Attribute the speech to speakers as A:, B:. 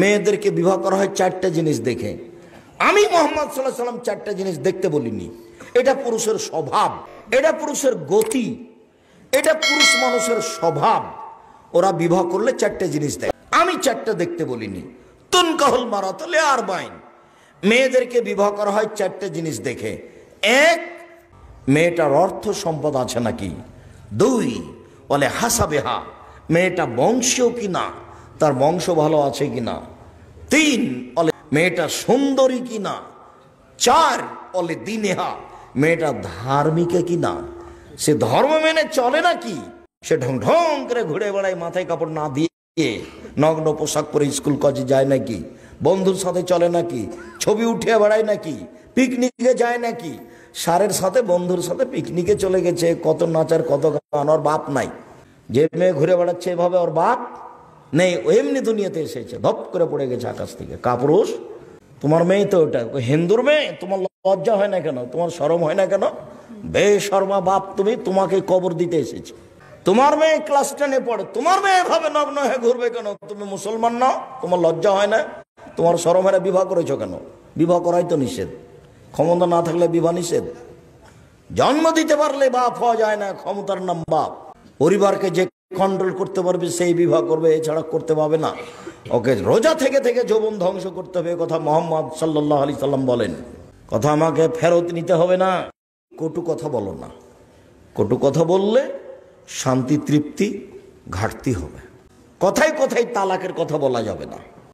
A: মেয়েদেরকে বিবাহ করা হয় চারটা জিনিস দেখে। আমি মুহাম্মদ সাল্লাল্লাহু আলাইহি ওয়াসাল্লাম চারটা জিনিস দেখতে বলিনি। এটা পুরুষের স্বভাব, এটা পুরুষের গতি, এটা পুরুষ মানুষের স্বভাব। ওরা বিবাহ করলে চারটা জিনিস দেয়, আমি চারটা দেখতে বলিনি। তুনকাহুল মারাতু লিআরবাইন, মেয়েদেরকে বিবাহ করা হয় চারটা জিনিস দেখে। এক, মেয়েটার অর্থ সম্পদ আছে নাকি। দুই, বলে হাসাবেহা, মেয়েটা বংশীয় কিনা, তার বংশ ভালো আছে কিনা। তিন, বলে মেয়েটা সুন্দরী কিনা। চার, বলে দিনেহা, মেয়েটা ধার্মিক কিনা, সে ধর্ম মেনে চলে নাকি, সে ঢং ঢং করে ঘুরে বেড়ায় মাথায় কাপড় না দিয়ে, নগ্ন পোশাক পরে স্কুল কলেজে যায় নাকি, বন্ধুর সাথে চলে নাকি, ছবি উঠিয়ে বেড়ায় নাকি, পিকনিকে যায় নাকি। সারের সাথে বন্ধুর সাথে পিকনিকে চলে গেছে, কত নাচার কত গান, ওর বাপ নাই। যে মেয়ে ঘুরে বেড়াচ্ছে এভাবে, ওর বাপ নেই, এমনি দুনিয়াতে এসেছে, ধপ করে পড়ে গেছে আকাশ থেকে। কাপুরুষ, তোমার মেয়ে তো ওটা হিন্দুর মেয়ে, তোমার লজ্জা হয় না কেন, তোমার শরম হয় না কেন? বেশরমা বাপ তুমি, তোমাকে কবর দিতে এসেছে। তোমার মেয়ে ক্লাস 10-এ পড়ে, তোমার মেয়ে এভাবে নগ্ন হয়ে ঘুরবে কেন? তুমি মুসলমান নাও, তোমার লজ্জা হয় না? তোমার শরম হয় না? বিবাহ করেছো কেন? বিবাহ করাই তো নিষেধ, ক্ষমতা না থাকলে বিবাহ নিষেধ। জন্ম দিতে পারলে বাপ হওয়া যায় না, ক্ষমতার নাম বাপ। পরিবারকে যে কন্ট্রোল করতে পারবে সেই বিবাহ করবে, এছাড়া করতে পারবে না। ওকে রোজা থেকে থেকে যৌবন ধ্বংস করতে হবে, কথা মুহাম্মদ সাল্লাল্লাহু আলাইহি সাল্লাম বলেন। কথা আমাকে ফেরত নিতে হবে না। কটু কথা বলো না, কটু কথা বললে শান্তি তৃপ্তি ঘাটতি হবে। কথায় কথায় তালাকের কথা বলা যাবে না।